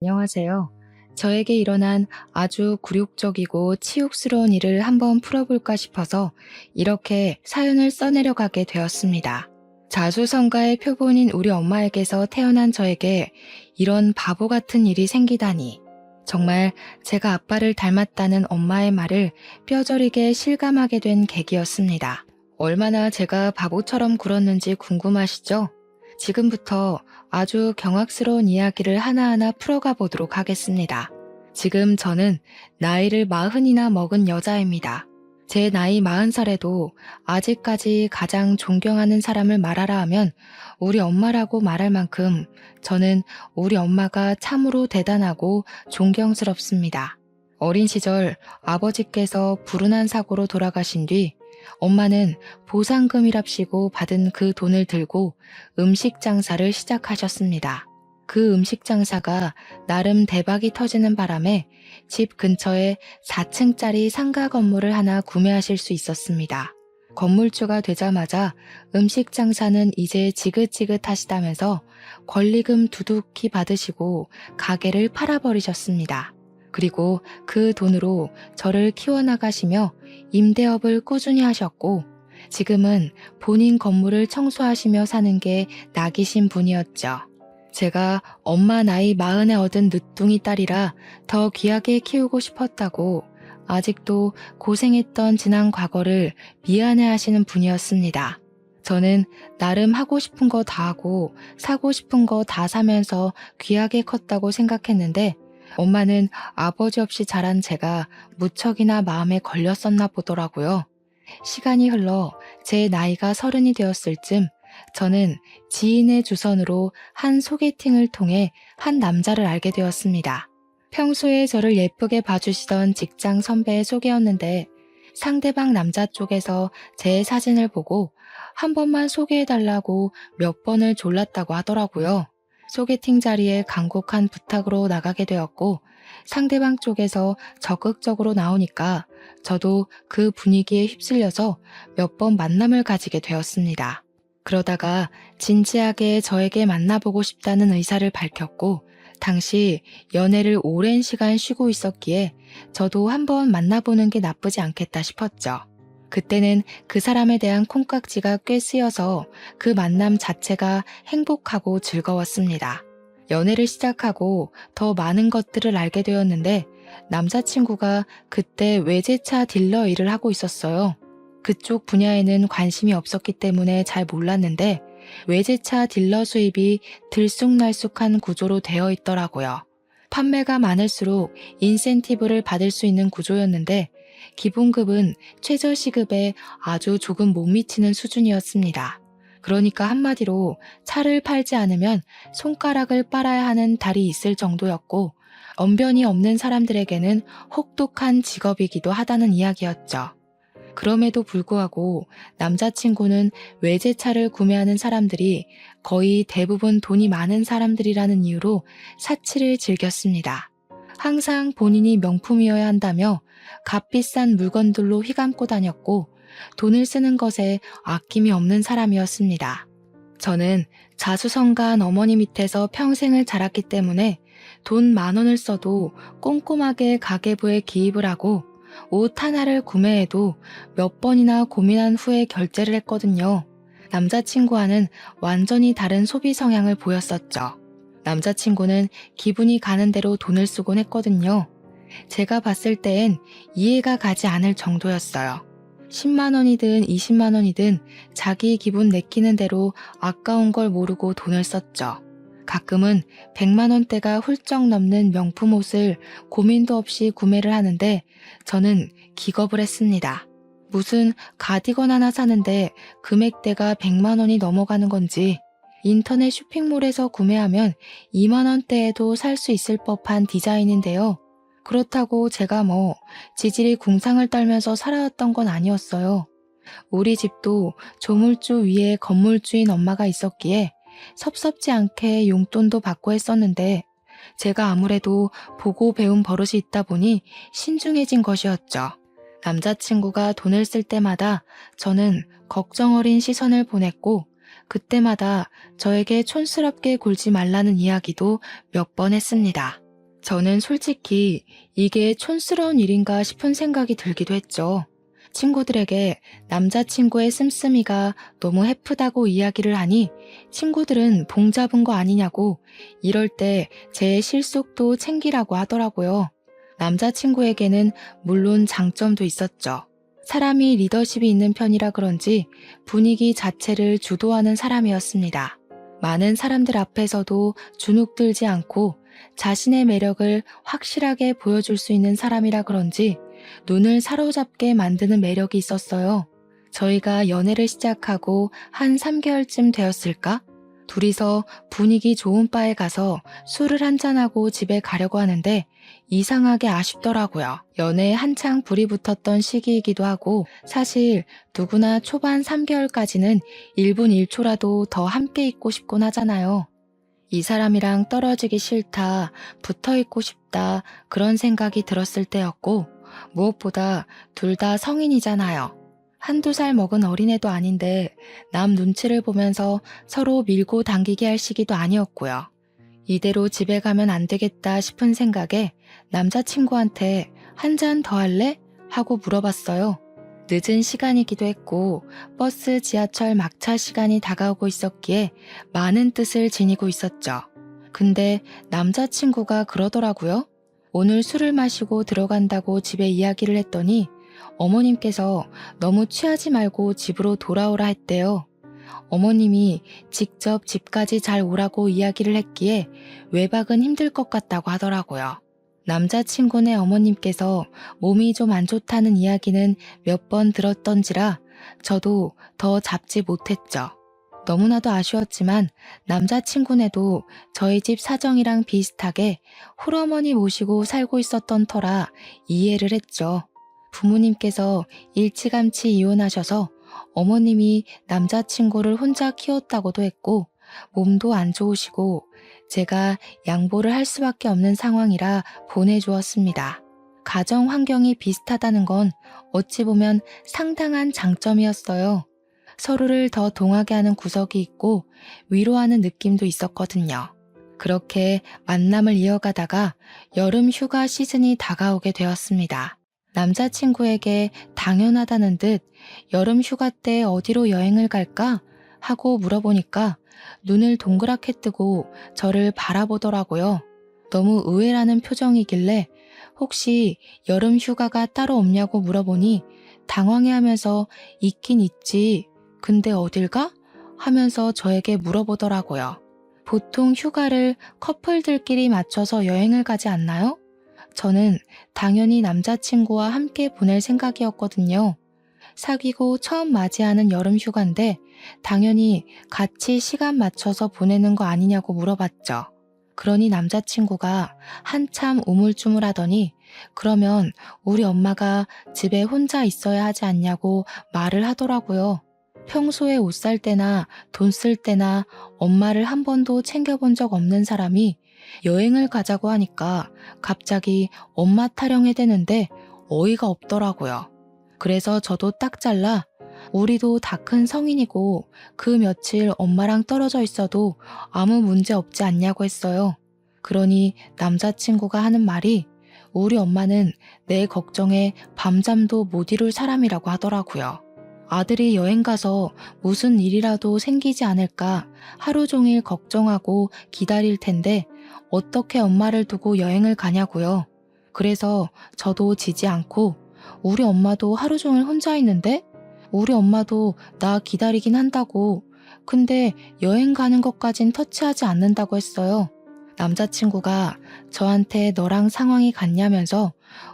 안녕하세요. 저에게 일어난 아주 굴욕적이고 치욕스러운 일을 한번 풀어볼까 싶어서 이렇게 사연을 써내려가게 되었습니다. 자수성가의 표본인 우리 엄마에게서 태어난 저에게 이런 바보 같은 일이 생기다니. 정말 제가 아빠를 닮았다는 엄마의 말을 뼈저리게 실감하게 된 계기였습니다. 얼마나 제가 바보처럼 굴었는지 궁금하시죠? 지금부터 아주 경악스러운 이야기를 하나하나 풀어가 보도록 하겠습니다. 지금 저는 나이를 40이나 먹은 여자입니다. 제 나이 40살에도 아직까지 가장 존경하는 사람을 말하라 하면 우리 엄마라고 말할 만큼 저는 우리 엄마가 참으로 대단하고 존경스럽습니다. 어린 시절 아버지께서 불운한 사고로 돌아가신 뒤 엄마는 보상금이랍시고 받은 그 돈을 들고 음식 장사를 시작하셨습니다. 그 음식 장사가 나름 대박이 터지는 바람에 집 근처에 4층짜리 상가 건물을 하나 구매하실 수 있었습니다. 건물주가 되자마자 음식 장사는 이제 지긋지긋하시다면서 권리금 두둑히 받으시고 가게를 팔아버리셨습니다. 그리고 그 돈으로 저를 키워나가시며 임대업을 꾸준히 하셨고 지금은 본인 건물을 청소하시며 사는 게 낙이신 분이었죠. 제가 엄마 나이 40에 얻은 늦둥이 딸이라 더 귀하게 키우고 싶었다고 아직도 고생했던 지난 과거를 미안해하시는 분이었습니다. 저는 나름 하고 싶은 거 다 하고 사고 싶은 거 다 사면서 귀하게 컸다고 생각했는데 엄마는 아버지 없이 자란 제가 무척이나 마음에 걸렸었나 보더라고요. 시간이 흘러 제 나이가 30이 되었을 쯤 저는 지인의 주선으로 한 소개팅을 통해 한 남자를 알게 되었습니다. 평소에 저를 예쁘게 봐주시던 직장 선배의 소개였는데 상대방 남자 쪽에서 제 사진을 보고 한 번만 소개해달라고 몇 번을 졸랐다고 하더라고요. 소개팅 자리에 간곡한 부탁으로 나가게 되었고 상대방 쪽에서 적극적으로 나오니까 저도 그 분위기에 휩쓸려서 몇 번 만남을 가지게 되었습니다. 그러다가 진지하게 저에게 만나보고 싶다는 의사를 밝혔고 당시 연애를 오랜 시간 쉬고 있었기에 저도 한번 만나보는 게 나쁘지 않겠다 싶었죠. 그때는 그 사람에 대한 콩깍지가 꽤 쓰여서 그 만남 자체가 행복하고 즐거웠습니다. 연애를 시작하고 더 많은 것들을 알게 되었는데 남자친구가 그때 외제차 딜러 일을 하고 있었어요. 그쪽 분야에는 관심이 없었기 때문에 잘 몰랐는데 외제차 딜러 수입이 들쑥날쑥한 구조로 되어 있더라고요. 판매가 많을수록 인센티브를 받을 수 있는 구조였는데 기본급은 최저시급에 아주 조금 못 미치는 수준이었습니다. 그러니까 한마디로 차를 팔지 않으면 손가락을 빨아야 하는 달이 있을 정도였고 언변이 없는 사람들에게는 혹독한 직업이기도 하다는 이야기였죠. 그럼에도 불구하고 남자친구는 외제차를 구매하는 사람들이 거의 대부분 돈이 많은 사람들이라는 이유로 사치를 즐겼습니다. 항상 본인이 명품이어야 한다며 값비싼 물건들로 휘감고 다녔고 돈을 쓰는 것에 아낌이 없는 사람이었습니다. 저는 자수성가한 어머니 밑에서 평생을 자랐기 때문에 돈 10,000원을 써도 꼼꼼하게 가계부에 기입을 하고 옷 하나를 구매해도 몇 번이나 고민한 후에 결제를 했거든요. 남자친구와는 완전히 다른 소비 성향을 보였었죠. 남자친구는 기분이 가는 대로 돈을 쓰곤 했거든요. 제가 봤을 땐 이해가 가지 않을 정도였어요. 10만 원이든 20만 원이든 자기 기분 내키는 대로 아까운 걸 모르고 돈을 썼죠. 가끔은 100만 원대가 훌쩍 넘는 명품 옷을 고민도 없이 구매를 하는데 저는 기겁을 했습니다. 무슨 가디건 하나 사는데 금액대가 100만 원이 넘어가는 건지 인터넷 쇼핑몰에서 구매하면 2만 원대에도 살 수 있을 법한 디자인인데요. 그렇다고 제가 지질이 궁상을 떨면서 살아왔던 건 아니었어요. 우리 집도 조물주 위에 건물주인 엄마가 있었기에 섭섭지 않게 용돈도 받고 했었는데 제가 아무래도 보고 배운 버릇이 있다 보니 신중해진 것이었죠. 남자친구가 돈을 쓸 때마다 저는 걱정 어린 시선을 보냈고 그때마다 저에게 촌스럽게 굴지 말라는 이야기도 몇 번 했습니다. 저는 솔직히 이게 촌스러운 일인가 싶은 생각이 들기도 했죠. 친구들에게 남자친구의 씀씀이가 너무 해프다고 이야기를 하니 친구들은 봉 잡은 거 아니냐고 이럴 때 제 실속도 챙기라고 하더라고요. 남자친구에게는 물론 장점도 있었죠. 사람이 리더십이 있는 편이라 그런지 분위기 자체를 주도하는 사람이었습니다. 많은 사람들 앞에서도 주눅들지 않고 자신의 매력을 확실하게 보여줄 수 있는 사람이라 그런지 눈을 사로잡게 만드는 매력이 있었어요. 저희가 연애를 시작하고 한 3개월쯤 되었을까? 둘이서 분위기 좋은 바에 가서 술을 한잔하고 집에 가려고 하는데 이상하게 아쉽더라고요. 연애에 한창 불이 붙었던 시기이기도 하고 사실 누구나 초반 3개월까지는 1분 1초라도 더 함께 있고 싶곤 하잖아요. 이 사람이랑 떨어지기 싫다, 붙어 있고 싶다 그런 생각이 들었을 때였고 무엇보다 둘 다 성인이잖아요. 한두 살 먹은 어린애도 아닌데 남 눈치를 보면서 서로 밀고 당기게 할 시기도 아니었고요. 이대로 집에 가면 안 되겠다 싶은 생각에 남자친구한테 한 잔 더 할래? 하고 물어봤어요. 늦은 시간이기도 했고 버스, 지하철 막차 시간이 다가오고 있었기에 많은 뜻을 지니고 있었죠. 근데 남자친구가 그러더라고요. 오늘 술을 마시고 들어간다고 집에 이야기를 했더니 어머님께서 너무 취하지 말고 집으로 돌아오라 했대요. 어머님이 직접 집까지 잘 오라고 이야기를 했기에 외박은 힘들 것 같다고 하더라고요. 남자친구네 어머님께서 몸이 좀 안 좋다는 이야기는 몇 번 들었던지라 저도 더 잡지 못했죠. 너무나도 아쉬웠지만 남자친구네도 저희 집 사정이랑 비슷하게 홀어머니 모시고 살고 있었던 터라 이해를 했죠. 부모님께서 일찌감치 이혼하셔서 어머님이 남자친구를 혼자 키웠다고도 했고 몸도 안 좋으시고 제가 양보를 할 수밖에 없는 상황이라 보내주었습니다. 가정 환경이 비슷하다는 건 어찌 보면 상당한 장점이었어요. 서로를 더 동하게 하는 구석이 있고 위로하는 느낌도 있었거든요. 그렇게 만남을 이어가다가 여름 휴가 시즌이 다가오게 되었습니다. 남자친구에게 당연하다는 듯 여름 휴가 때 어디로 여행을 갈까? 하고 물어보니까 눈을 동그랗게 뜨고 저를 바라보더라고요. 너무 의외라는 표정이길래 혹시 여름 휴가가 따로 없냐고 물어보니 당황해하면서 있긴 있지. 근데 어딜 가? 하면서 저에게 물어보더라고요. 보통 휴가를 커플들끼리 맞춰서 여행을 가지 않나요? 저는 당연히 남자친구와 함께 보낼 생각이었거든요. 사귀고 처음 맞이하는 여름 휴가인데 당연히 같이 시간 맞춰서 보내는 거 아니냐고 물어봤죠. 그러니 남자친구가 한참 우물쭈물하더니 그러면 우리 엄마가 집에 혼자 있어야 하지 않냐고 말을 하더라고요. 평소에 옷 살 때나 돈 쓸 때나 엄마를 한 번도 챙겨본 적 없는 사람이 여행을 가자고 하니까 갑자기 엄마 타령해 대는데 어이가 없더라고요. 그래서 저도 딱 잘라 우리도 다 큰 성인이고 그 며칠 엄마랑 떨어져 있어도 아무 문제 없지 않냐고 했어요. 그러니 남자친구가 하는 말이 우리 엄마는 내 걱정에 밤잠도 못 이룰 사람이라고 하더라고요. 아들이 여행 가서 무슨 일이라도 생기지 않을까 하루 종일 걱정하고 기다릴 텐데 어떻게 엄마를 두고 여행을 가냐고요. 그래서 저도 지지 않고 우리 엄마도 하루 종일 혼자 있는데 우리 엄마도 나 기다리긴 한다고. 근데 여행 가는 것까진 터치하지 않는다고 했어요. 남자친구가 저한테 너랑 상황이 같냐면서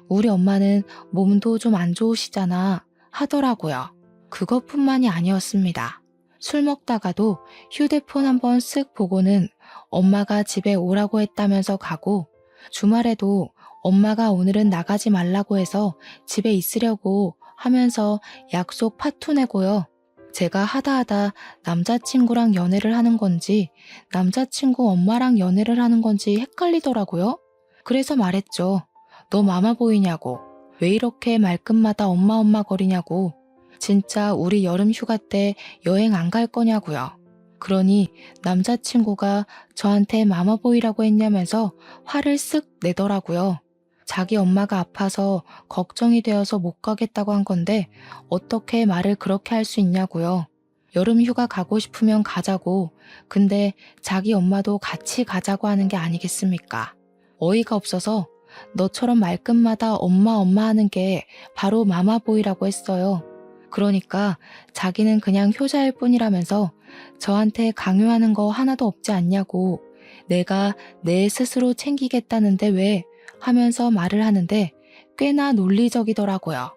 우리 엄마는 몸도 좀 안 좋으시잖아 하더라고요. 그것뿐만이 아니었습니다. 술 먹다가도 휴대폰 한번 쓱 보고는 엄마가 집에 오라고 했다면서 가고 주말에도 엄마가 오늘은 나가지 말라고 해서 집에 있으려고 하면서 약속 파투 내고요. 제가 하다 남자친구랑 연애를 하는 건지 남자친구 엄마랑 연애를 하는 건지 헷갈리더라고요. 그래서 말했죠. 너 마마 보이냐고. 왜 이렇게 말끝마다 엄마 거리냐고. 진짜 우리 여름 휴가 때 여행 안 갈 거냐고요. 그러니 남자친구가 저한테 마마보이라고 했냐면서 화를 쓱 내더라고요. 자기 엄마가 아파서 걱정이 되어서 못 가겠다고 한 건데 어떻게 말을 그렇게 할 수 있냐고요. 여름 휴가 가고 싶으면 가자고. 근데 자기 엄마도 같이 가자고 하는 게 아니겠습니까? 어이가 없어서 너처럼 말끝마다 엄마 엄마 하는 게 바로 마마보이라고 했어요. 그러니까 자기는 그냥 효자일 뿐이라면서 저한테 강요하는 거 하나도 없지 않냐고. 내가 내 스스로 챙기겠다는데 왜? 하면서 말을 하는데 꽤나 논리적이더라고요.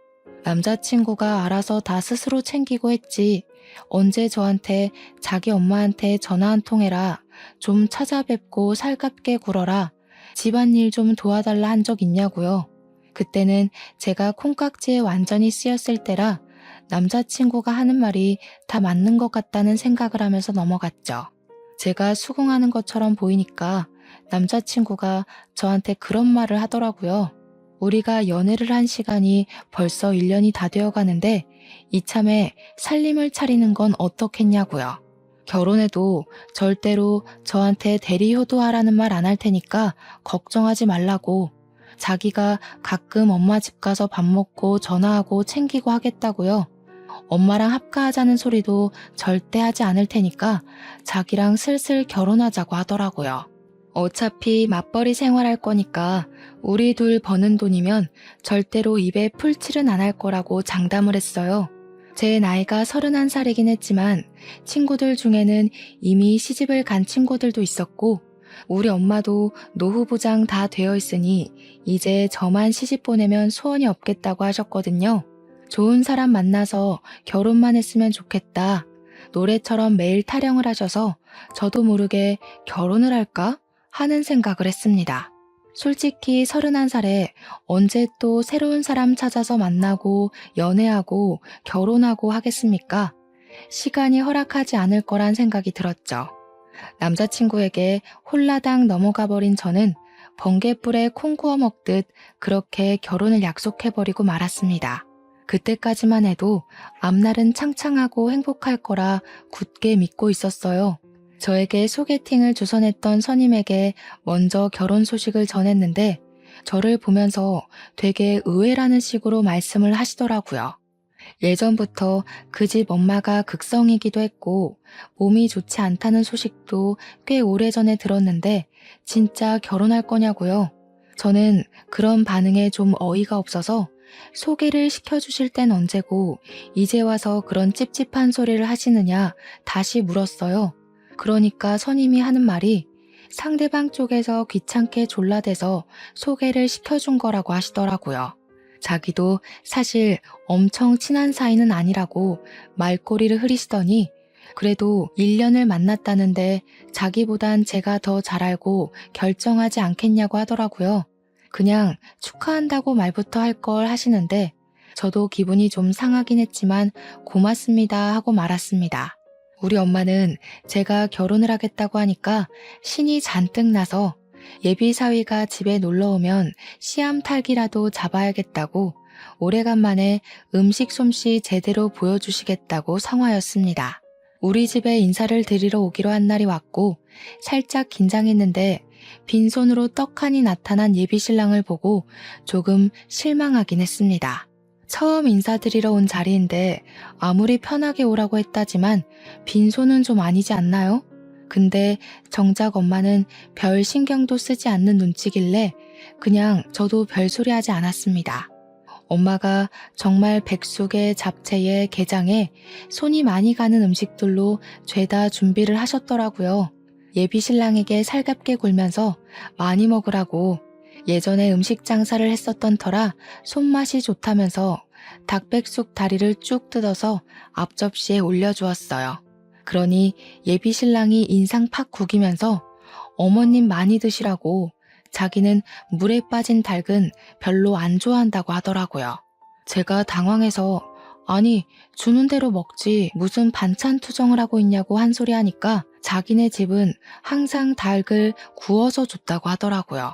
남자친구가 알아서 다 스스로 챙기고 했지. 언제 저한테 자기 엄마한테 전화 한 통 해라. 좀 찾아뵙고 살갑게 굴어라. 집안일 좀 도와달라 한 적 있냐고요. 그때는 제가 콩깍지에 완전히 쓰였을 때라 남자친구가 하는 말이 다 맞는 것 같다는 생각을 하면서 넘어갔죠. 제가 수긍하는 것처럼 보이니까 남자친구가 저한테 그런 말을 하더라고요. 우리가 연애를 한 시간이 벌써 1년이 다 되어 가는데 이참에 살림을 차리는 건 어떻겠냐고요. 결혼해도 절대로 저한테 대리효도하라는 말 안 할 테니까 걱정하지 말라고. 자기가 가끔 엄마 집 가서 밥 먹고 전화하고 챙기고 하겠다고요. 엄마랑 합가하자는 소리도 절대 하지 않을 테니까 자기랑 슬슬 결혼하자고 하더라고요. 어차피 맞벌이 생활할 거니까 우리 둘 버는 돈이면 절대로 입에 풀칠은 안 할 거라고 장담을 했어요. 제 나이가 31살이긴 했지만 친구들 중에는 이미 시집을 간 친구들도 있었고 우리 엄마도 노후보장 다 되어 있으니 이제 저만 시집 보내면 소원이 없겠다고 하셨거든요. 좋은 사람 만나서 결혼만 했으면 좋겠다. 노래처럼 매일 타령을 하셔서 저도 모르게 결혼을 할까 하는 생각을 했습니다. 솔직히 31살에 언제 또 새로운 사람 찾아서 만나고 연애하고 결혼하고 하겠습니까? 시간이 허락하지 않을 거란 생각이 들었죠. 남자친구에게 홀라당 넘어가 버린 저는 번갯불에 콩 구워 먹듯 그렇게 결혼을 약속해버리고 말았습니다. 그때까지만 해도 앞날은 창창하고 행복할 거라 굳게 믿고 있었어요. 저에게 소개팅을 주선했던 선임에게 먼저 결혼 소식을 전했는데 저를 보면서 되게 의외라는 식으로 말씀을 하시더라고요. 예전부터 그 집 엄마가 극성이기도 했고 몸이 좋지 않다는 소식도 꽤 오래전에 들었는데 진짜 결혼할 거냐고요. 저는 그런 반응에 좀 어이가 없어서 소개를 시켜주실 땐 언제고 이제 와서 그런 찝찝한 소리를 하시느냐 다시 물었어요. 그러니까 선임이 하는 말이 상대방 쪽에서 귀찮게 졸라대서 소개를 시켜준 거라고 하시더라고요. 자기도 사실 엄청 친한 사이는 아니라고 말꼬리를 흐리시더니 그래도 1년을 만났다는데 자기보단 제가 더 잘 알고 결정하지 않겠냐고 하더라고요. 그냥 축하한다고 말부터 할 걸 하시는데 저도 기분이 좀 상하긴 했지만 고맙습니다 하고 말았습니다. 우리 엄마는 제가 결혼을 하겠다고 하니까 신이 잔뜩 나서 예비 사위가 집에 놀러 오면 씨암탉이라도 잡아야겠다고 오래간만에 음식 솜씨 제대로 보여주시겠다고 성화였습니다. 우리 집에 인사를 드리러 오기로 한 날이 왔고 살짝 긴장했는데 빈손으로 떡하니 나타난 예비 신랑을 보고 조금 실망하긴 했습니다. 처음 인사드리러 온 자리인데 아무리 편하게 오라고 했다지만 빈손은 좀 아니지 않나요? 근데 정작 엄마는 별 신경도 쓰지 않는 눈치길래 그냥 저도 별소리 하지 않았습니다. 엄마가 정말 백숙에 잡채에 게장에 손이 많이 가는 음식들로 죄다 준비를 하셨더라고요. 예비 신랑에게 살갑게 굴면서 많이 먹으라고 예전에 음식 장사를 했었던 터라 손맛이 좋다면서 닭백숙 다리를 쭉 뜯어서 앞접시에 올려주었어요. 그러니 예비 신랑이 인상 팍 구기면서 어머님 많이 드시라고 자기는 물에 빠진 닭은 별로 안 좋아한다고 하더라고요. 제가 당황해서 아니 주는 대로 먹지 무슨 반찬 투정을 하고 있냐고 한 소리 하니까 자기네 집은 항상 닭을 구워서 줬다고 하더라고요.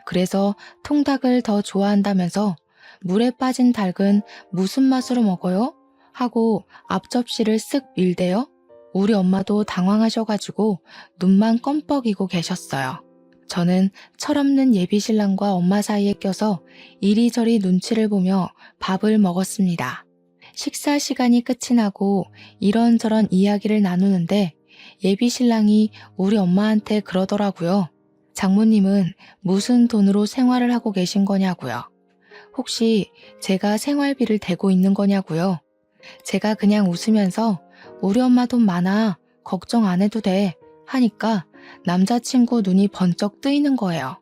그래서 통닭을 더 좋아한다면서 물에 빠진 닭은 무슨 맛으로 먹어요? 하고 앞접시를 쓱 밀대요. 우리 엄마도 당황하셔가지고 눈만 껌뻑이고 계셨어요. 저는 철없는 예비신랑과 엄마 사이에 껴서 이리저리 눈치를 보며 밥을 먹었습니다. 식사 시간이 끝이 나고 이런저런 이야기를 나누는데 예비신랑이 우리 엄마한테 그러더라고요. 장모님은 무슨 돈으로 생활을 하고 계신 거냐고요. 혹시 제가 생활비를 대고 있는 거냐고요. 제가 그냥 웃으면서 우리 엄마 돈 많아. 걱정 안 해도 돼. 하니까 남자친구 눈이 번쩍 뜨이는 거예요.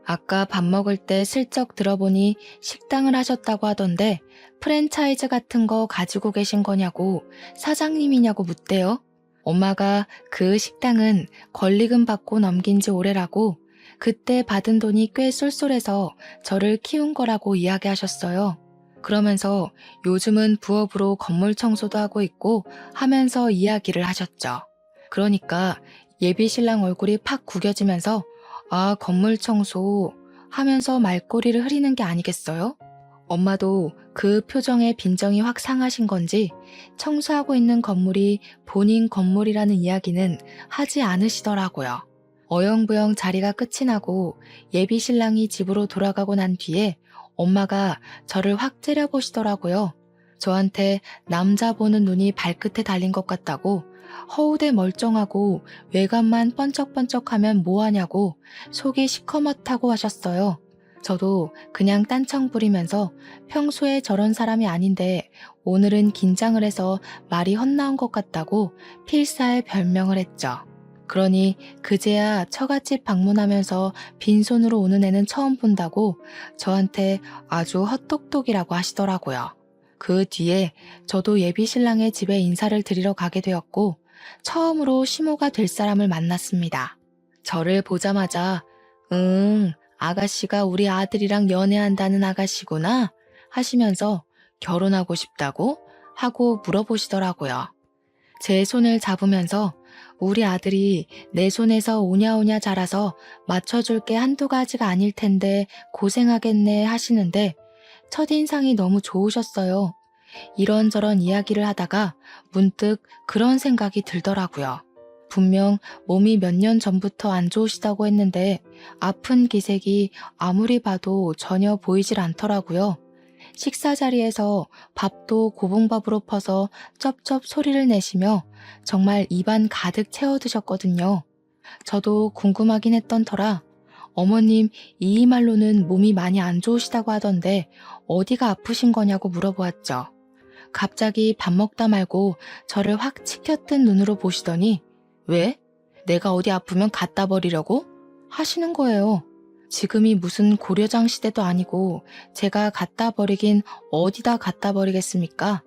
아까 밥 먹을 때 슬쩍 들어보니 식당을 하셨다고 하던데 프랜차이즈 같은 거 가지고 계신 거냐고 사장님이냐고 묻대요. 엄마가 그 식당은 권리금 받고 넘긴 지 오래라고 그때 받은 돈이 꽤 쏠쏠해서 저를 키운 거라고 이야기하셨어요. 그러면서 요즘은 부업으로 건물 청소도 하고 있고 하면서 이야기를 하셨죠. 그러니까 예비 신랑 얼굴이 팍 구겨지면서 아, 건물 청소 하면서 말꼬리를 흐리는 게 아니겠어요? 엄마도 그 표정에 빈정이 확 상하신 건지 청소하고 있는 건물이 본인 건물이라는 이야기는 하지 않으시더라고요. 어영부영 자리가 끝이 나고 예비 신랑이 집으로 돌아가고 난 뒤에 엄마가 저를 확 째려보시더라고요. 저한테 남자 보는 눈이 발끝에 달린 것 같다고 허우대 멀쩡하고 외관만 번쩍번쩍하면 뭐하냐고 속이 시커멓다고 하셨어요. 저도 그냥 딴청 부리면서 평소에 저런 사람이 아닌데 오늘은 긴장을 해서 말이 헛나온 것 같다고 필사의 별명을 했죠. 그러니 그제야 처갓집 방문하면서 빈손으로 오는 애는 처음 본다고 저한테 아주 헛똑똑이라고 하시더라고요. 그 뒤에 저도 예비 신랑의 집에 인사를 드리러 가게 되었고 처음으로 시모가 될 사람을 만났습니다. 저를 보자마자 아가씨가 우리 아들이랑 연애한다는 아가씨구나 하시면서 결혼하고 싶다고 하고 물어보시더라고요. 제 손을 잡으면서 우리 아들이 내 손에서 오냐오냐 자라서 맞춰줄 게 한두 가지가 아닐 텐데 고생하겠네 하시는데 첫인상이 너무 좋으셨어요. 이런저런 이야기를 하다가 문득 그런 생각이 들더라고요. 분명 몸이 몇 년 전부터 안 좋으시다고 했는데 아픈 기색이 아무리 봐도 전혀 보이질 않더라고요. 식사 자리에서 밥도 고봉밥으로 퍼서 쩝쩝 소리를 내시며 정말 입안 가득 채워 드셨거든요. 저도 궁금하긴 했던 터라 어머님 이 말로는 몸이 많이 안 좋으시다고 하던데 어디가 아프신 거냐고 물어보았죠. 갑자기 밥 먹다 말고 저를 확 치켜뜬 눈으로 보시더니 왜? 내가 어디 아프면 갖다 버리려고? 하시는 거예요. 지금이 무슨 고려장 시대도 아니고 제가 갖다 버리긴 어디다 갖다 버리겠습니까?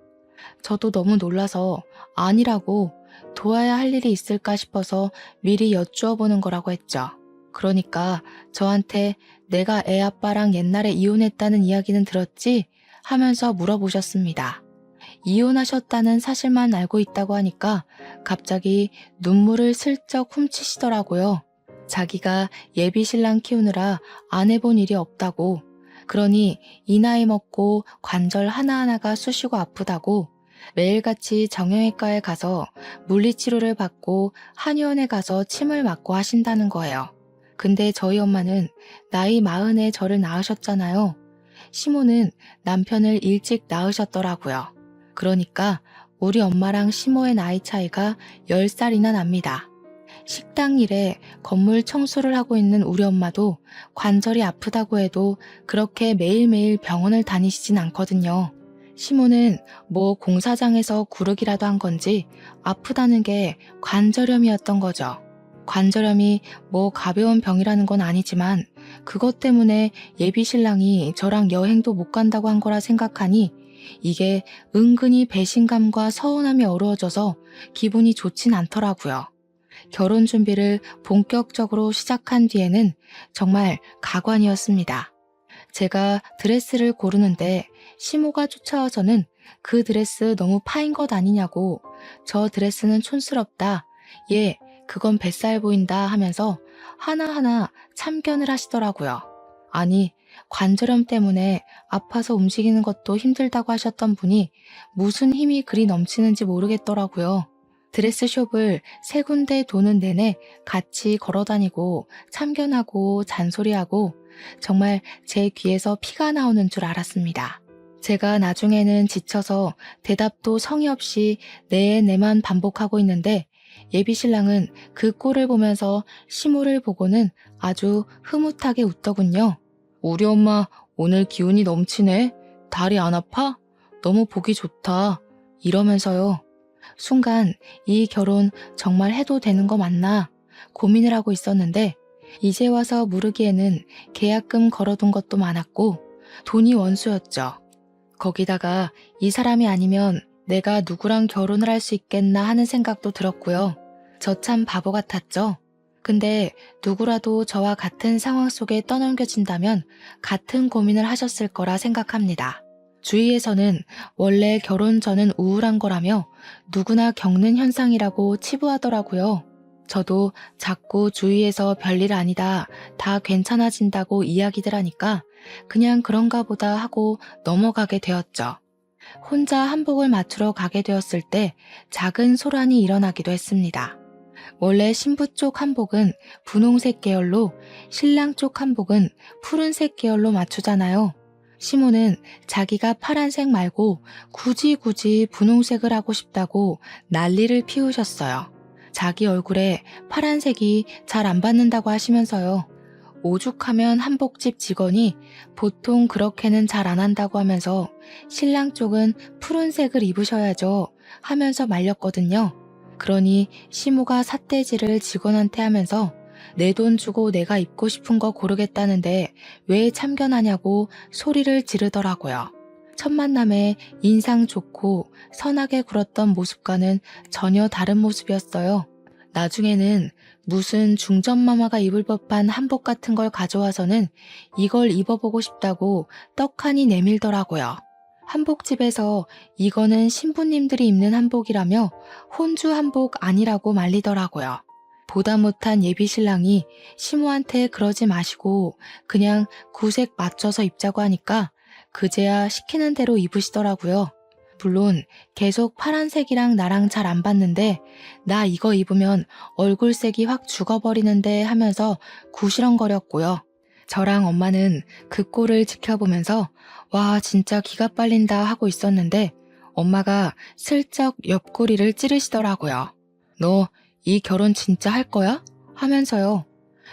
저도 너무 놀라서 아니라고 도와야 할 일이 있을까 싶어서 미리 여쭈어 보는 거라고 했죠. 그러니까 저한테 내가 애 아빠랑 옛날에 이혼했다는 이야기는 들었지? 하면서 물어보셨습니다. 이혼하셨다는 사실만 알고 있다고 하니까 갑자기 눈물을 슬쩍 훔치시더라고요. 자기가 예비 신랑 키우느라 안 해본 일이 없다고. 그러니 이 나이 먹고 관절 하나하나가 쑤시고 아프다고 매일같이 정형외과에 가서 물리치료를 받고 한의원에 가서 침을 맞고 하신다는 거예요. 근데 저희 엄마는 나이 40에 저를 낳으셨잖아요. 시모는 남편을 일찍 낳으셨더라고요. 그러니까 우리 엄마랑 시모의 나이 차이가 10살이나 납니다. 식당 일에 건물 청소를 하고 있는 우리 엄마도 관절이 아프다고 해도 그렇게 매일매일 병원을 다니시진 않거든요. 시모는 뭐 공사장에서 구르기라도 한 건지 아프다는 게 관절염이었던 거죠. 관절염이 뭐 가벼운 병이라는 건 아니지만 그것 때문에 예비 신랑이 저랑 여행도 못 간다고 한 거라 생각하니 이게 은근히 배신감과 서운함이 어우러져서 기분이 좋진 않더라고요. 결혼 준비를 본격적으로 시작한 뒤에는 정말 가관이었습니다. 제가 드레스를 고르는데 시모가 쫓아와서는 그 드레스 너무 파인 것 아니냐고 저 드레스는 촌스럽다. 얘 그건 뱃살 보인다 하면서 하나하나 참견을 하시더라고요. 아니 관절염 때문에 아파서 움직이는 것도 힘들다고 하셨던 분이 무슨 힘이 그리 넘치는지 모르겠더라고요. 드레스숍을 3군데 도는 내내 같이 걸어다니고 참견하고 잔소리하고 정말 제 귀에서 피가 나오는 줄 알았습니다. 제가 나중에는 지쳐서 대답도 성의 없이 네만 반복하고 있는데 예비신랑은 그 꼴을 보면서 시모를 보고는 아주 흐뭇하게 웃더군요. 우리 엄마 오늘 기운이 넘치네. 다리 안 아파? 너무 보기 좋다. 이러면서요. 순간 이 결혼 정말 해도 되는 거 맞나 고민을 하고 있었는데 이제 와서 물으기에는 계약금 걸어둔 것도 많았고 돈이 원수였죠. 거기다가 이 사람이 아니면 내가 누구랑 결혼을 할 수 있겠나 하는 생각도 들었고요. 저 참 바보 같았죠. 근데 누구라도 저와 같은 상황 속에 떠넘겨진다면 같은 고민을 하셨을 거라 생각합니다. 주위에서는 원래 결혼 전은 우울한 거라며 누구나 겪는 현상이라고 치부하더라고요. 저도 자꾸 주위에서 별일 아니다, 다 괜찮아진다고 이야기들 하니까 그냥 그런가 보다 하고 넘어가게 되었죠. 혼자 한복을 맞추러 가게 되었을 때 작은 소란이 일어나기도 했습니다. 원래 신부 쪽 한복은 분홍색 계열로 신랑 쪽 한복은 푸른색 계열로 맞추잖아요. 시모는 자기가 파란색 말고 굳이 분홍색을 하고 싶다고 난리를 피우셨어요. 자기 얼굴에 파란색이 잘 안 받는다고 하시면서요. 오죽하면 한복집 직원이 보통 그렇게는 잘 안 한다고 하면서 신랑 쪽은 푸른색을 입으셔야죠 하면서 말렸거든요. 그러니 시모가 삿대질을 직원한테 하면서 내 돈 주고 내가 입고 싶은 거 고르겠다는데 왜 참견하냐고 소리를 지르더라고요. 첫 만남에 인상 좋고 선하게 굴었던 모습과는 전혀 다른 모습이었어요. 나중에는 무슨 중전마마가 입을 법한 한복 같은 걸 가져와서는 이걸 입어보고 싶다고 떡하니 내밀더라고요. 한복집에서 이거는 신부님들이 입는 한복이라며 혼주 한복 아니라고 말리더라고요. 보다 못한 예비신랑이 시모한테 그러지 마시고 그냥 구색 맞춰서 입자고 하니까 그제야 시키는 대로 입으시더라고요. 물론 계속 파란색이랑 나랑 잘 안 받는데 나 이거 입으면 얼굴색이 확 죽어버리는데 하면서 구시렁거렸고요. 저랑 엄마는 그 꼴을 지켜보면서 와 진짜 기가 빨린다 하고 있었는데 엄마가 슬쩍 옆구리를 찌르시더라고요. 너 이 결혼 진짜 할 거야? 하면서요.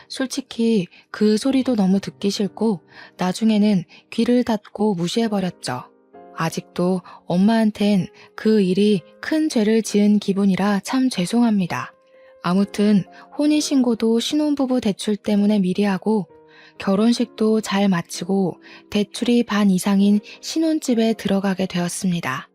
솔직히 그 소리도 너무 듣기 싫고 나중에는 귀를 닫고 무시해버렸죠. 아직도 엄마한텐 그 일이 큰 죄를 지은 기분이라 참 죄송합니다. 아무튼 혼인신고도 신혼부부 대출 때문에 미리 하고 결혼식도 잘 마치고 대출이 반 이상인 신혼집에 들어가게 되었습니다.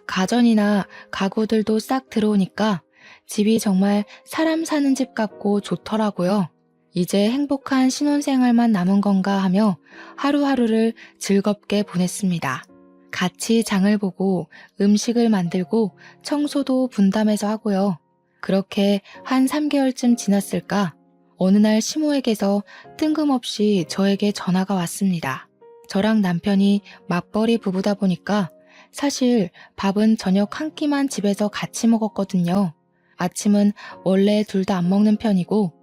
가전이나 가구들도 싹 들어오니까 집이 정말 사람 사는 집 같고 좋더라고요. 이제 행복한 신혼생활만 남은 건가 하며 하루하루를 즐겁게 보냈습니다. 같이 장을 보고 음식을 만들고 청소도 분담해서 하고요. 그렇게 한 3개월쯤 지났을까 어느 날 시모에게서 뜬금없이 저에게 전화가 왔습니다. 저랑 남편이 맞벌이 부부다 보니까 사실 밥은 저녁 한 끼만 집에서 같이 먹었거든요. 아침은 원래 둘 다 안 먹는 편이고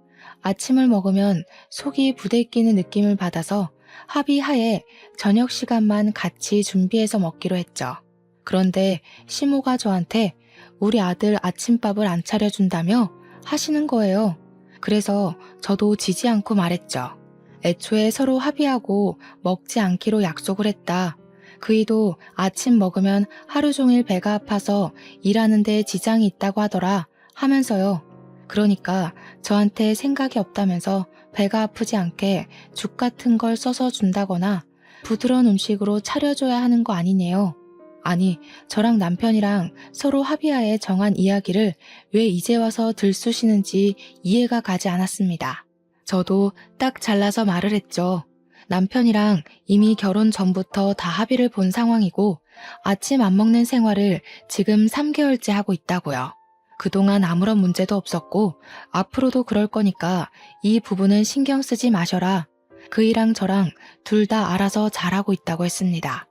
아침을 먹으면 속이 부대끼는 느낌을 받아서 합의하에 저녁 시간만 같이 준비해서 먹기로 했죠. 그런데 시모가 저한테 우리 아들 아침밥을 안 차려준다며 하시는 거예요. 그래서 저도 지지 않고 말했죠. 애초에 서로 합의하고 먹지 않기로 약속을 했다. 그이도 아침 먹으면 하루 종일 배가 아파서 일하는데 지장이 있다고 하더라 하면서요. 그러니까 저한테 생각이 없다면서 배가 아프지 않게 죽 같은 걸 써서 준다거나 부드러운 음식으로 차려줘야 하는 거 아니네요. 아니, 저랑 남편이랑 서로 합의하에 정한 이야기를 왜 이제 와서 들쑤시는지 이해가 가지 않았습니다. 저도 딱 잘라서 말을 했죠. 남편이랑 이미 결혼 전부터 다 합의를 본 상황이고 아침 안 먹는 생활을 지금 3개월째 하고 있다고요. 그동안 아무런 문제도 없었고 앞으로도 그럴 거니까 이 부분은 신경 쓰지 마셔라. 그이랑 저랑 둘 다 알아서 잘하고 있다고 했습니다.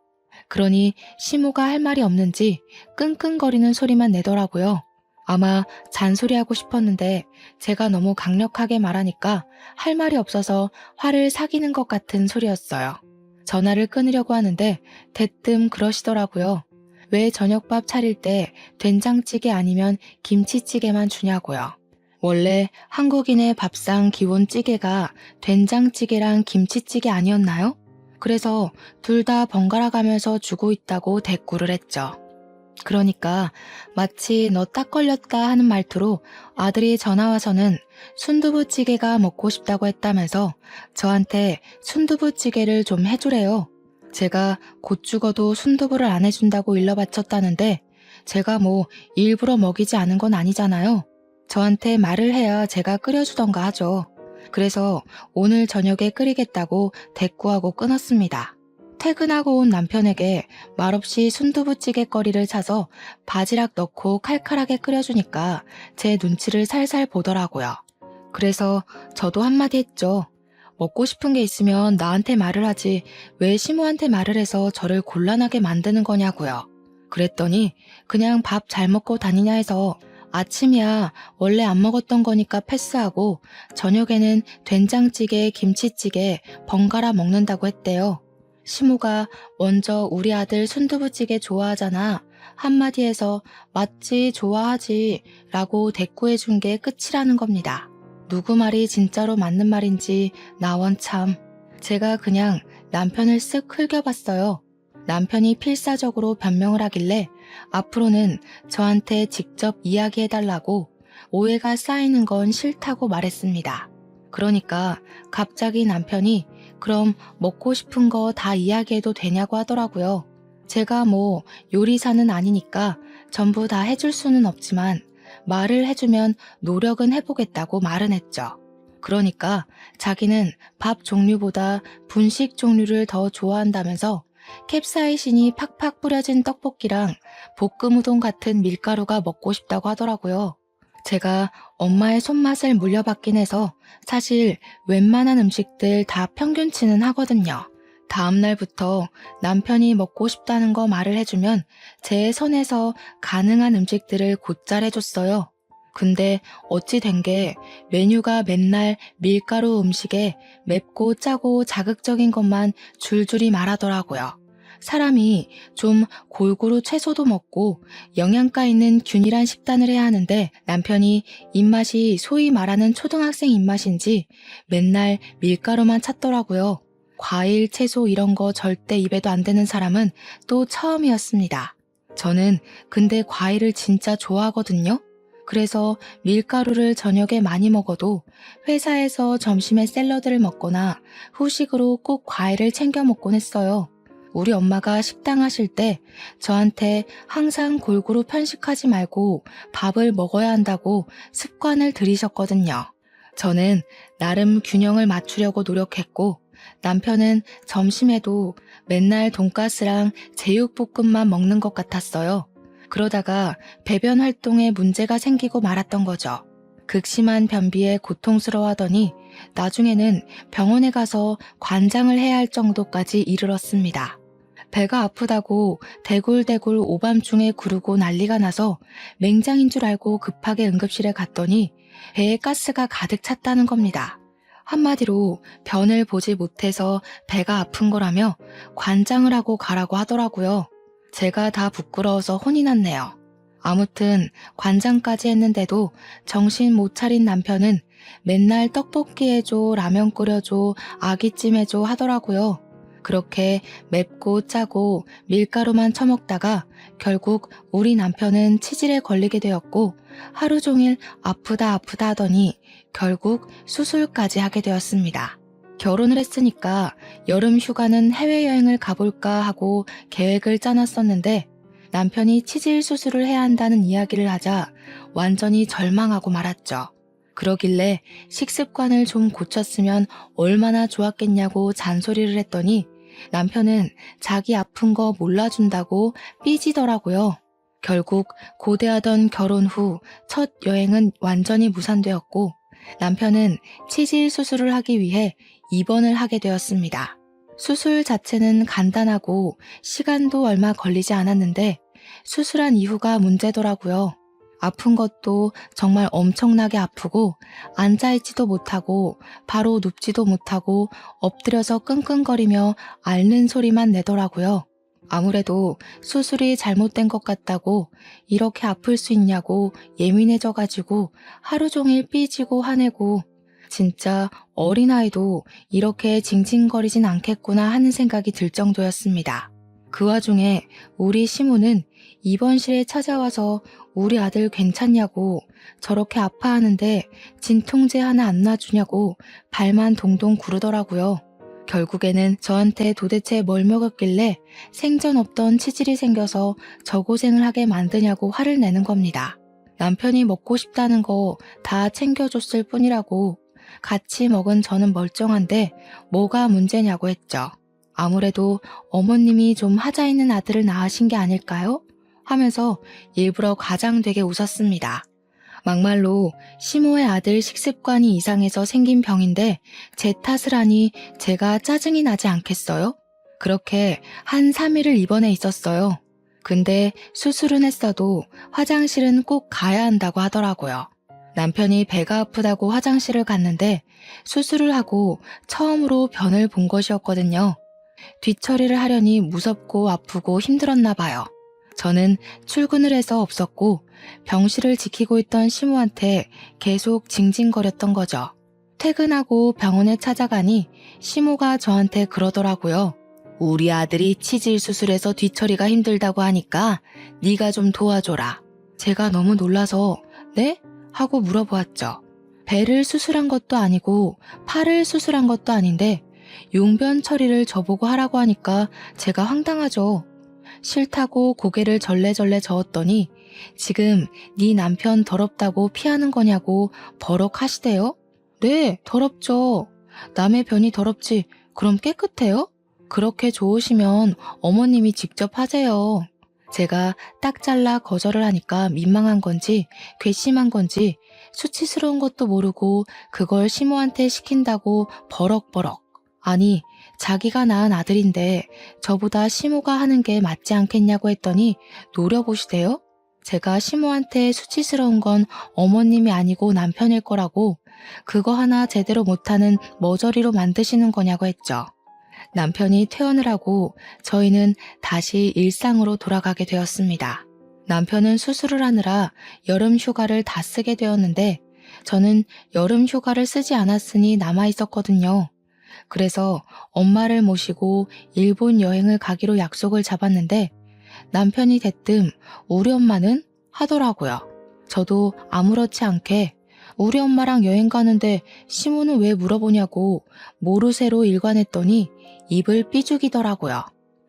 그러니 시모가 할 말이 없는지 끙끙거리는 소리만 내더라고요. 아마 잔소리하고 싶었는데 제가 너무 강력하게 말하니까 할 말이 없어서 화를 사기는 것 같은 소리였어요. 전화를 끊으려고 하는데 대뜸 그러시더라고요. 왜 저녁밥 차릴 때 된장찌개 아니면 김치찌개만 주냐고요. 원래 한국인의 밥상 기본 찌개가 된장찌개랑 김치찌개 아니었나요? 그래서 둘 다 번갈아 가면서 주고 있다고 대꾸를 했죠. 그러니까 마치 너 딱 걸렸다 하는 말투로 아들이 전화 와서는 순두부찌개가 먹고 싶다고 했다면서 저한테 순두부찌개를 좀 해주래요. 제가 곧 죽어도 순두부를 안 해준다고 일러 바쳤다는데 제가 뭐 일부러 먹이지 않은 건 아니잖아요. 저한테 말을 해야 제가 끓여주던가 하죠. 그래서 오늘 저녁에 끓이겠다고 대꾸하고 끊었습니다. 퇴근하고 온 남편에게 말없이 순두부찌개 거리를 차서 바지락 넣고 칼칼하게 끓여주니까 제 눈치를 살살 보더라고요. 그래서 저도 한마디 했죠. 먹고 싶은 게 있으면 나한테 말을 하지 왜 시모한테 말을 해서 저를 곤란하게 만드는 거냐고요. 그랬더니 그냥 밥 잘 먹고 다니냐 해서 아침이야 원래 안 먹었던 거니까 패스하고 저녁에는 된장찌개, 김치찌개 번갈아 먹는다고 했대요. 시모가 먼저 우리 아들 순두부찌개 좋아하잖아. 한마디 해서 맞지 좋아하지 라고 대꾸해 준 게 끝이라는 겁니다. 누구 말이 진짜로 맞는 말인지 나 원참. 제가 그냥 남편을 쓱 흘겨봤어요. 남편이 필사적으로 변명을 하길래 앞으로는 저한테 직접 이야기해달라고 오해가 쌓이는 건 싫다고 말했습니다. 그러니까 갑자기 남편이 그럼 먹고 싶은 거 다 이야기해도 되냐고 하더라고요. 제가 뭐 요리사는 아니니까 전부 다 해줄 수는 없지만 말을 해주면 노력은 해보겠다고 말은 했죠. 그러니까 자기는 밥 종류보다 분식 종류를 더 좋아한다면서 캡사이신이 팍팍 뿌려진 떡볶이랑 볶음 우동 같은 밀가루가 먹고 싶다고 하더라고요. 제가 엄마의 손맛을 물려받긴 해서 사실 웬만한 음식들 다 평균치는 하거든요. 다음 날부터 남편이 먹고 싶다는 거 말을 해주면 제 선에서 가능한 음식들을 곧잘 해줬어요. 근데 어찌 된 게 메뉴가 맨날 밀가루 음식에 맵고 짜고 자극적인 것만 줄줄이 말하더라고요. 사람이 좀 골고루 채소도 먹고 영양가 있는 균일한 식단을 해야 하는데 남편이 입맛이 소위 말하는 초등학생 입맛인지 맨날 밀가루만 찾더라고요. 과일, 채소 이런 거 절대 입에도 안 되는 사람은 또 처음이었습니다. 저는 근데 과일을 진짜 좋아하거든요. 그래서 밀가루를 저녁에 많이 먹어도 회사에서 점심에 샐러드를 먹거나 후식으로 꼭 과일을 챙겨 먹곤 했어요. 우리 엄마가 식당 하실 때 저한테 항상 골고루 편식하지 말고 밥을 먹어야 한다고 습관을 들이셨거든요. 저는 나름 균형을 맞추려고 노력했고 남편은 점심에도 맨날 돈가스랑 제육볶음만 먹는 것 같았어요. 그러다가 배변 활동에 문제가 생기고 말았던 거죠. 극심한 변비에 고통스러워하더니 나중에는 병원에 가서 관장을 해야 할 정도까지 이르렀습니다. 배가 아프다고 대굴대굴 오밤중에 구르고 난리가 나서 맹장인 줄 알고 급하게 응급실에 갔더니 배에 가스가 가득 찼다는 겁니다. 한마디로 변을 보지 못해서 배가 아픈 거라며 관장을 하고 가라고 하더라고요. 제가 다 부끄러워서 혼이 났네요. 아무튼 관장까지 했는데도 정신 못 차린 남편은 맨날 떡볶이 해줘, 라면 끓여줘, 아기찜 해줘 하더라고요. 그렇게 맵고 짜고 밀가루만 처먹다가 결국 우리 남편은 치질에 걸리게 되었고 하루 종일 아프다 하더니 결국 수술까지 하게 되었습니다. 결혼을 했으니까 여름 휴가는 해외여행을 가볼까 하고 계획을 짜놨었는데 남편이 치질 수술을 해야 한다는 이야기를 하자 완전히 절망하고 말았죠. 그러길래 식습관을 좀 고쳤으면 얼마나 좋았겠냐고 잔소리를 했더니 남편은 자기 아픈 거 몰라준다고 삐지더라고요. 결국 고대하던 결혼 후 첫 여행은 완전히 무산되었고 남편은 치질 수술을 하기 위해 입원을 하게 되었습니다. 수술 자체는 간단하고 시간도 얼마 걸리지 않았는데 수술한 이후가 문제더라고요. 아픈 것도 정말 엄청나게 아프고 앉아있지도 못하고 바로 눕지도 못하고 엎드려서 끙끙거리며 앓는 소리만 내더라고요. 아무래도 수술이 잘못된 것 같다고 이렇게 아플 수 있냐고 예민해져가지고 하루 종일 삐지고 화내고 진짜 어린아이도 이렇게 징징거리진 않겠구나 하는 생각이 들 정도였습니다. 그 와중에 우리 시모는 입원실에 찾아와서 우리 아들 괜찮냐고 저렇게 아파하는데 진통제 하나 안 놔주냐고 발만 동동 구르더라고요. 결국에는 저한테 도대체 뭘 먹었길래 생전 없던 치질이 생겨서 저 고생을 하게 만드냐고 화를 내는 겁니다. 남편이 먹고 싶다는 거 다 챙겨줬을 뿐이라고 같이 먹은 저는 멀쩡한데 뭐가 문제냐고 했죠. 아무래도 어머님이 좀 하자 있는 아들을 낳으신 게 아닐까요? 하면서 일부러 과장되게 웃었습니다. 막말로 시모의 아들 식습관이 이상해서 생긴 병인데 제 탓을 하니 제가 짜증이 나지 않겠어요? 그렇게 한 3일을 입원해 있었어요. 근데 수술은 했어도 화장실은 꼭 가야 한다고 하더라고요. 남편이 배가 아프다고 화장실을 갔는데 수술을 하고 처음으로 변을 본 것이었거든요. 뒤처리를 하려니 무섭고 아프고 힘들었나 봐요. 저는 출근을 해서 없었고 병실을 지키고 있던 시모한테 계속 징징거렸던 거죠. 퇴근하고 병원에 찾아가니 시모가 저한테 그러더라고요. 우리 아들이 치질 수술해서 뒤처리가 힘들다고 하니까 네가 좀 도와줘라. 제가 너무 놀라서 네? 하고 물어보았죠. 배를 수술한 것도 아니고 팔을 수술한 것도 아닌데 용변 처리를 저보고 하라고 하니까 제가 황당하죠. 싫다고 고개를 절레절레 저었더니 지금 네 남편 더럽다고 피하는 거냐고 버럭하시대요. 네, 더럽죠. 남의 변이 더럽지 그럼 깨끗해요? 그렇게 좋으시면 어머님이 직접 하세요. 제가 딱 잘라 거절을 하니까 민망한 건지 괘씸한 건지 수치스러운 것도 모르고 그걸 시모한테 시킨다고 버럭버럭. 아니 자기가 낳은 아들인데 저보다 시모가 하는 게 맞지 않겠냐고 했더니 노려보시대요. 제가 시모한테 수치스러운 건 어머님이 아니고 남편일 거라고 그거 하나 제대로 못하는 머저리로 만드시는 거냐고 했죠. 남편이 퇴원을 하고 저희는 다시 일상으로 돌아가게 되었습니다. 남편은 수술을 하느라 여름 휴가를 다 쓰게 되었는데 저는 여름 휴가를 쓰지 않았으니 남아 있었거든요. 그래서 엄마를 모시고 일본 여행을 가기로 약속을 잡았는데 남편이 대뜸 우리 엄마는? 하더라고요. 저도 아무렇지 않게 우리 엄마랑 여행 가는데 시모는 왜 물어보냐고 모르쇠로 일관했더니 입을 삐죽이더라고요.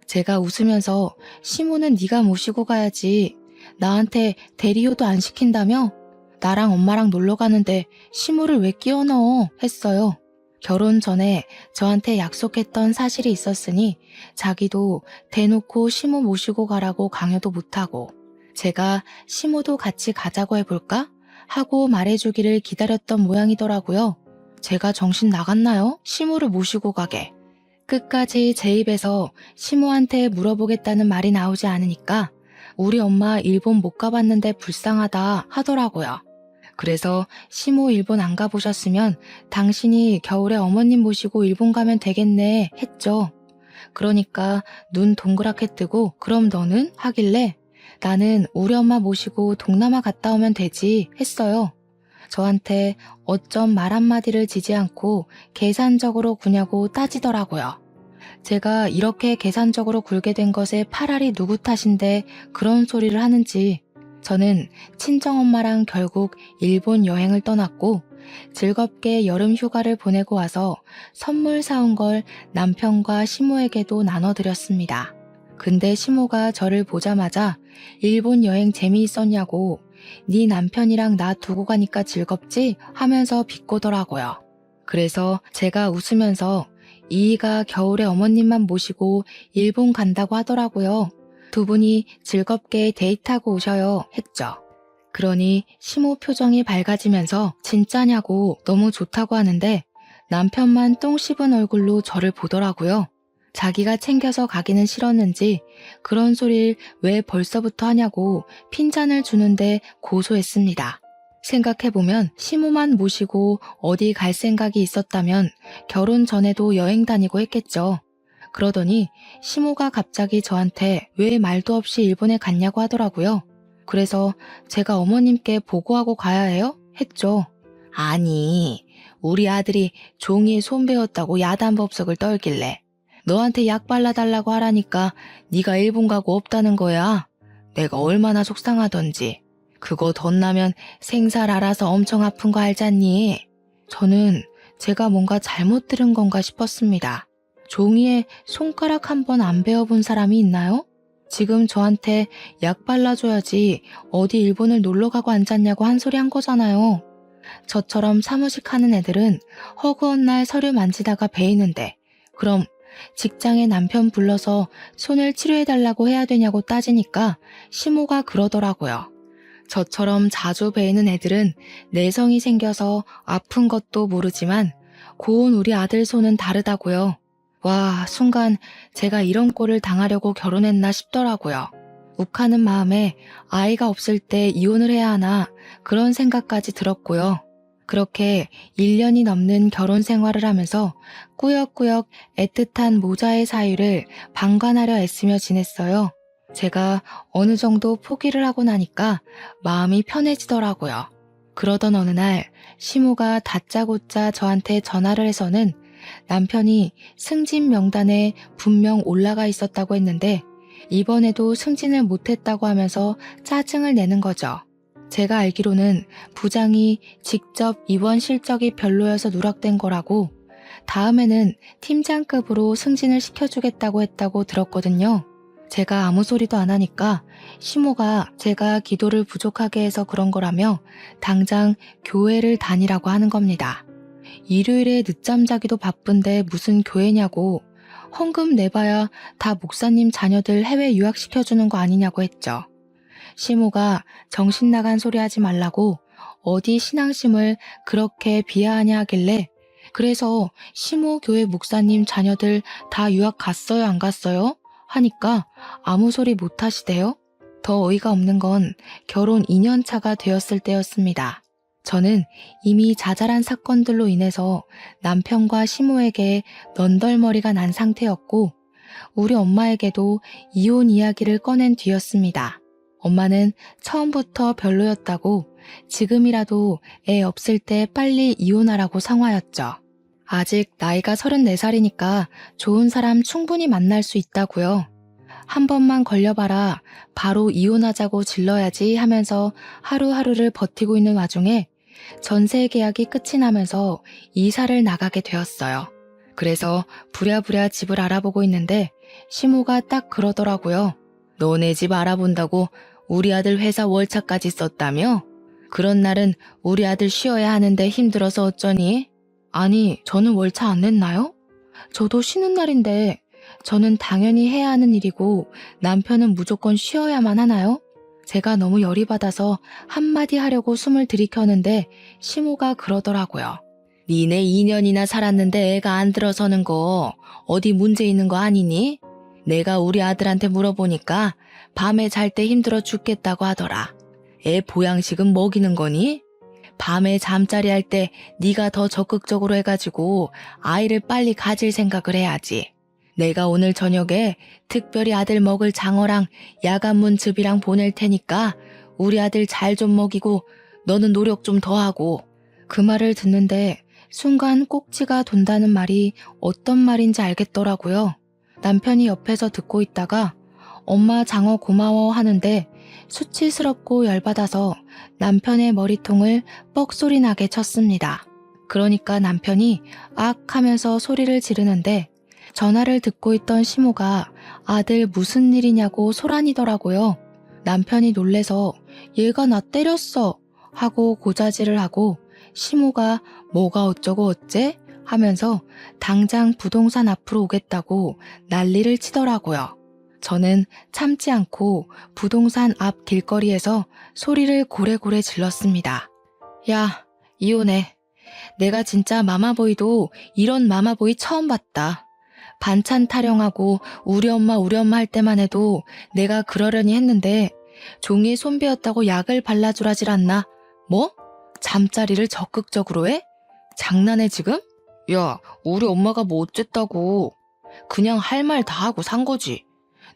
제가 웃으면서 시모는 네가 모시고 가야지. 나한테 대리효도 안 시킨다며? 나랑 엄마랑 놀러 가는데 시모를 왜 끼워 넣어? 했어요. 결혼 전에 저한테 약속했던 사실이 있었으니 자기도 대놓고 시모 모시고 가라고 강요도 못하고 제가 시모도 같이 가자고 해볼까? 하고 말해주기를 기다렸던 모양이더라고요. 제가 정신 나갔나요? 시모를 모시고 가게. 끝까지 제 입에서 시모한테 물어보겠다는 말이 나오지 않으니까 우리 엄마 일본 못 가봤는데 불쌍하다 하더라고요. 그래서 시모 일본 안 가보셨으면 당신이 겨울에 어머님 모시고 일본 가면 되겠네 했죠. 그러니까 눈 동그랗게 뜨고 그럼 너는? 하길래 나는 우리 엄마 모시고 동남아 갔다 오면 되지 했어요. 저한테 어쩜 말 한마디를 지지 않고 계산적으로 구냐고 따지더라고요. 제가 이렇게 계산적으로 굴게 된 것에 파랄이 누구 탓인데 그런 소리를 하는지 저는 친정엄마랑 결국 일본 여행을 떠났고 즐겁게 여름 휴가를 보내고 와서 선물 사온 걸 남편과 시모에게도 나눠드렸습니다. 근데 시모가 저를 보자마자 일본 여행 재미있었냐고 네 남편이랑 나 두고 가니까 즐겁지? 하면서 비꼬더라고요. 그래서 제가 웃으면서 이이가 겨울에 어머님만 모시고 일본 간다고 하더라고요. 두 분이 즐겁게 데이트하고 오셔요 했죠. 그러니 시모 표정이 밝아지면서 진짜냐고 너무 좋다고 하는데 남편만 똥 씹은 얼굴로 저를 보더라고요. 자기가 챙겨서 가기는 싫었는지 그런 소리를 왜 벌써부터 하냐고 핀잔을 주는데 고소했습니다. 생각해보면 시모만 모시고 어디 갈 생각이 있었다면 결혼 전에도 여행 다니고 했겠죠. 그러더니 시모가 갑자기 저한테 왜 말도 없이 일본에 갔냐고 하더라고요. 그래서 제가 어머님께 보고하고 가야 해요? 했죠. 아니, 우리 아들이 종이에 손 베었다고 야단법석을 떨길래 너한테 약 발라달라고 하라니까 네가 일본 가고 없다는 거야. 내가 얼마나 속상하던지. 그거 덧나면 생살 알아서 엄청 아픈 거 알잖니. 저는 제가 뭔가 잘못 들은 건가 싶었습니다. 종이에 손가락 한 번 안 베어본 사람이 있나요? 지금 저한테 약 발라줘야지 어디 일본을 놀러 가고 앉았냐고 한 소리 한 거잖아요. 저처럼 사무직하는 애들은 허구한 날 서류 만지다가 베이는데 그럼 직장에 남편 불러서 손을 치료해달라고 해야 되냐고 따지니까 시모가 그러더라고요. 저처럼 자주 베이는 애들은 내성이 생겨서 아픈 것도 모르지만 고운 우리 아들 손은 다르다고요. 와, 순간 제가 이런 꼴을 당하려고 결혼했나 싶더라고요. 욱하는 마음에 아이가 없을 때 이혼을 해야 하나 그런 생각까지 들었고요. 그렇게 1년이 넘는 결혼 생활을 하면서 꾸역꾸역 애틋한 모자의 사유를 방관하려 애쓰며 지냈어요. 제가 어느 정도 포기를 하고 나니까 마음이 편해지더라고요. 그러던 어느 날 시모가 다짜고짜 저한테 전화를 해서는 남편이 승진 명단에 분명 올라가 있었다고 했는데 이번에도 승진을 못했다고 하면서 짜증을 내는 거죠. 제가 알기로는 부장이 직접 이번 실적이 별로여서 누락된 거라고 다음에는 팀장급으로 승진을 시켜주겠다고 했다고 들었거든요. 제가 아무 소리도 안 하니까 시모가 제가 기도를 부족하게 해서 그런 거라며 당장 교회를 다니라고 하는 겁니다. 일요일에 늦잠 자기도 바쁜데 무슨 교회냐고 헌금 내봐야 다 목사님 자녀들 해외 유학시켜주는 거 아니냐고 했죠. 시모가 정신 나간 소리 하지 말라고 어디 신앙심을 그렇게 비하하냐 하길래 그래서 시모 교회 목사님 자녀들 다 유학 갔어요 안 갔어요? 하니까 아무 소리 못 하시대요. 더 어이가 없는 건 결혼 2년 차가 되었을 때였습니다. 저는 이미 자잘한 사건들로 인해서 남편과 시모에게 넌덜머리가 난 상태였고 우리 엄마에게도 이혼 이야기를 꺼낸 뒤였습니다. 엄마는 처음부터 별로였다고 지금이라도 애 없을 때 빨리 이혼하라고 상화였죠. 아직 나이가 34살이니까 좋은 사람 충분히 만날 수 있다고요. 한 번만 걸려봐라 바로 이혼하자고 질러야지 하면서 하루하루를 버티고 있는 와중에 전세 계약이 끝이 나면서 이사를 나가게 되었어요. 그래서 부랴부랴 집을 알아보고 있는데 시모가 딱 그러더라고요. 너네 집 알아본다고 우리 아들 회사 월차까지 썼다며? 그런 날은 우리 아들 쉬어야 하는데 힘들어서 어쩌니? 아니, 저는 월차 안 냈나요? 저도 쉬는 날인데 저는 당연히 해야 하는 일이고 남편은 무조건 쉬어야만 하나요? 제가 너무 열이 받아서 한마디 하려고 숨을 들이켰는데 시모가 그러더라고요. 니네 2년이나 살았는데 애가 안 들어서는 거 어디 문제 있는 거 아니니? 내가 우리 아들한테 물어보니까 밤에 잘 때 힘들어 죽겠다고 하더라. 애 보양식은 먹이는 거니? 밤에 잠자리 할 때 네가 더 적극적으로 해가지고 아이를 빨리 가질 생각을 해야지. 내가 오늘 저녁에 특별히 아들 먹을 장어랑 야간문즙이랑 보낼 테니까 우리 아들 잘 좀 먹이고 너는 노력 좀 더 하고. 그 말을 듣는데 순간 꼭지가 돈다는 말이 어떤 말인지 알겠더라고요. 남편이 옆에서 듣고 있다가 엄마 장어 고마워 하는데 수치스럽고 열받아서 남편의 머리통을 뻑소리 나게 쳤습니다. 그러니까 남편이 악 하면서 소리를 지르는데 전화를 듣고 있던 시모가 아들 무슨 일이냐고 소란이더라고요. 남편이 놀래서 얘가 나 때렸어 하고 고자질을 하고 시모가 뭐가 어쩌고 어째 하면서 당장 부동산 앞으로 오겠다고 난리를 치더라고요. 저는 참지 않고 부동산 앞 길거리에서 소리를 고래고래 질렀습니다. 야, 이혼해. 내가 진짜 마마보이도 이런 마마보이 처음 봤다. 반찬 타령하고 우리 엄마 할 때만 해도 내가 그러려니 했는데 종이에 손 베었다고 약을 발라주라질 않나? 뭐? 잠자리를 적극적으로 해? 장난해 지금? 야, 우리 엄마가 뭐 어쨌다고. 그냥 할 말 다 하고 산 거지.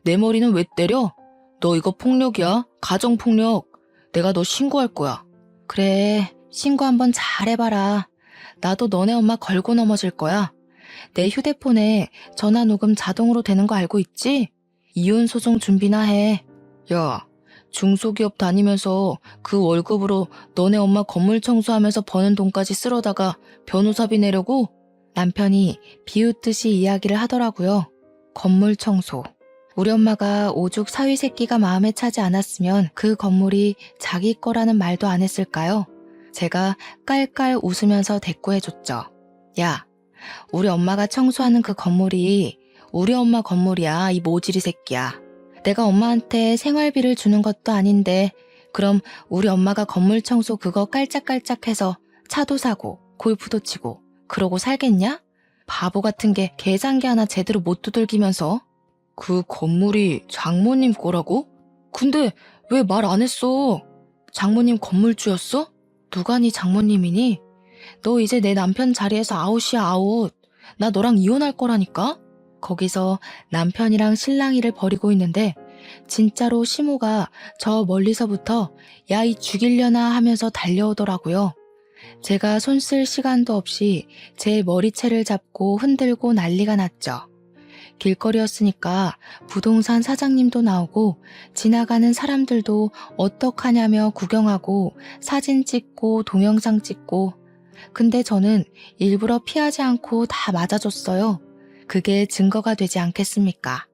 내 머리는 왜 때려? 너 이거 폭력이야. 가정폭력. 내가 너 신고할 거야. 그래, 신고 한번 잘 해봐라. 나도 너네 엄마 걸고 넘어질 거야. 내 휴대폰에 전화 녹음 자동으로 되는 거 알고 있지? 이혼 소송 준비나 해. 야, 중소기업 다니면서 그 월급으로 너네 엄마 건물 청소하면서 버는 돈까지 쓸어다가 변호사비 내려고? 남편이 비웃듯이 이야기를 하더라고요. 건물 청소. 우리 엄마가 오죽 사위 새끼가 마음에 차지 않았으면 그 건물이 자기 거라는 말도 안 했을까요? 제가 깔깔 웃으면서 대꾸해줬죠. 야, 우리 엄마가 청소하는 그 건물이 우리 엄마 건물이야, 이 모지리 새끼야. 내가 엄마한테 생활비를 주는 것도 아닌데 그럼 우리 엄마가 건물 청소 그거 깔짝깔짝해서 차도 사고 골프도 치고 그러고 살겠냐? 바보 같은 게 계산기 하나 제대로 못 두들기면서. 그 건물이 장모님 거라고? 근데 왜 말 안 했어? 장모님 건물주였어? 누가 네 장모님이니? 너 이제 내 남편 자리에서 아웃이야, 아웃. 나 너랑 이혼할 거라니까? 거기서 남편이랑 실랑이를 벌이고 있는데 진짜로 시모가 저 멀리서부터 야, 이 죽이려나 하면서 달려오더라고요. 제가 손 쓸 시간도 없이 제 머리채를 잡고 흔들고 난리가 났죠. 길거리였으니까 부동산 사장님도 나오고 지나가는 사람들도 어떡하냐며 구경하고 사진 찍고 동영상 찍고. 근데 저는 일부러 피하지 않고 다 맞아줬어요. 그게 증거가 되지 않겠습니까?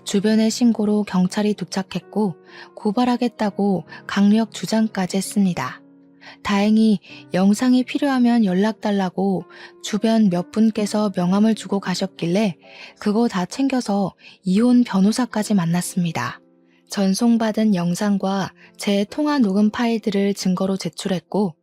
주변의 신고로 경찰이 도착했고 고발하겠다고 강력 주장까지 했습니다. 다행히 영상이 필요하면 연락달라고 주변 몇 분께서 명함을 주고 가셨길래 그거 다 챙겨서 이혼 변호사까지 만났습니다. 전송받은 영상과 제 통화 녹음 파일들을 증거로 제출했고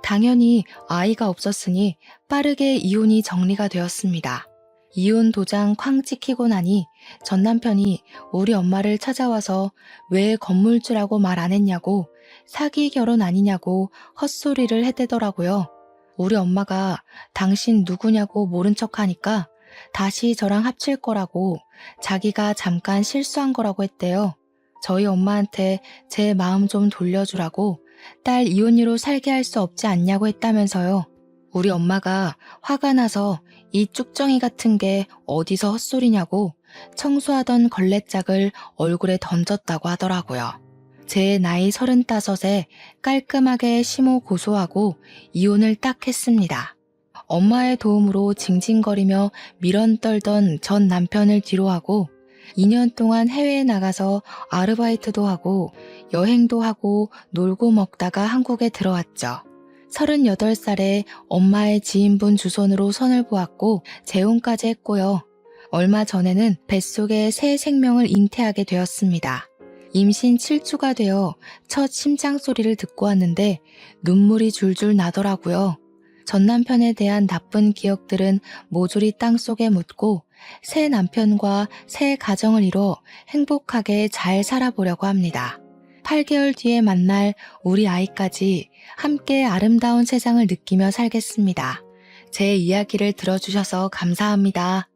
당연히 아이가 없었으니 빠르게 이혼이 정리가 되었습니다. 이혼 도장 쾅 찍히고 나니 전 남편이 우리 엄마를 찾아와서 왜 건물주라고 말 안 했냐고 사기 결혼 아니냐고 헛소리를 해대더라고요. 우리 엄마가 당신 누구냐고 모른 척하니까 다시 저랑 합칠 거라고 자기가 잠깐 실수한 거라고 했대요. 저희 엄마한테 제 마음 좀 돌려주라고 딸 이혼이로 살게 할 수 없지 않냐고 했다면서요. 우리 엄마가 화가 나서 이 쭉정이 같은 게 어디서 헛소리냐고 청소하던 걸레짝을 얼굴에 던졌다고 하더라고요. 제 나이 35에 깔끔하게 시모 고소하고 이혼을 딱 했습니다. 엄마의 도움으로 징징거리며 미련 떨던 전 남편을 뒤로하고 2년 동안 해외에 나가서 아르바이트도 하고 여행도 하고 놀고 먹다가 한국에 들어왔죠. 38살에 엄마의 지인분 주선으로 선을 보았고 재혼까지 했고요. 얼마 전에는 뱃속에 새 생명을 잉태하게 되었습니다. 임신 7주가 되어 첫 심장 소리를 듣고 왔는데 눈물이 줄줄 나더라고요. 전 남편에 대한 나쁜 기억들은 모조리 땅속에 묻고 새 남편과 새 가정을 이뤄 행복하게 잘 살아보려고 합니다. 8개월 뒤에 만날 우리 아이까지 함께 아름다운 세상을 느끼며 살겠습니다. 제 이야기를 들어주셔서 감사합니다.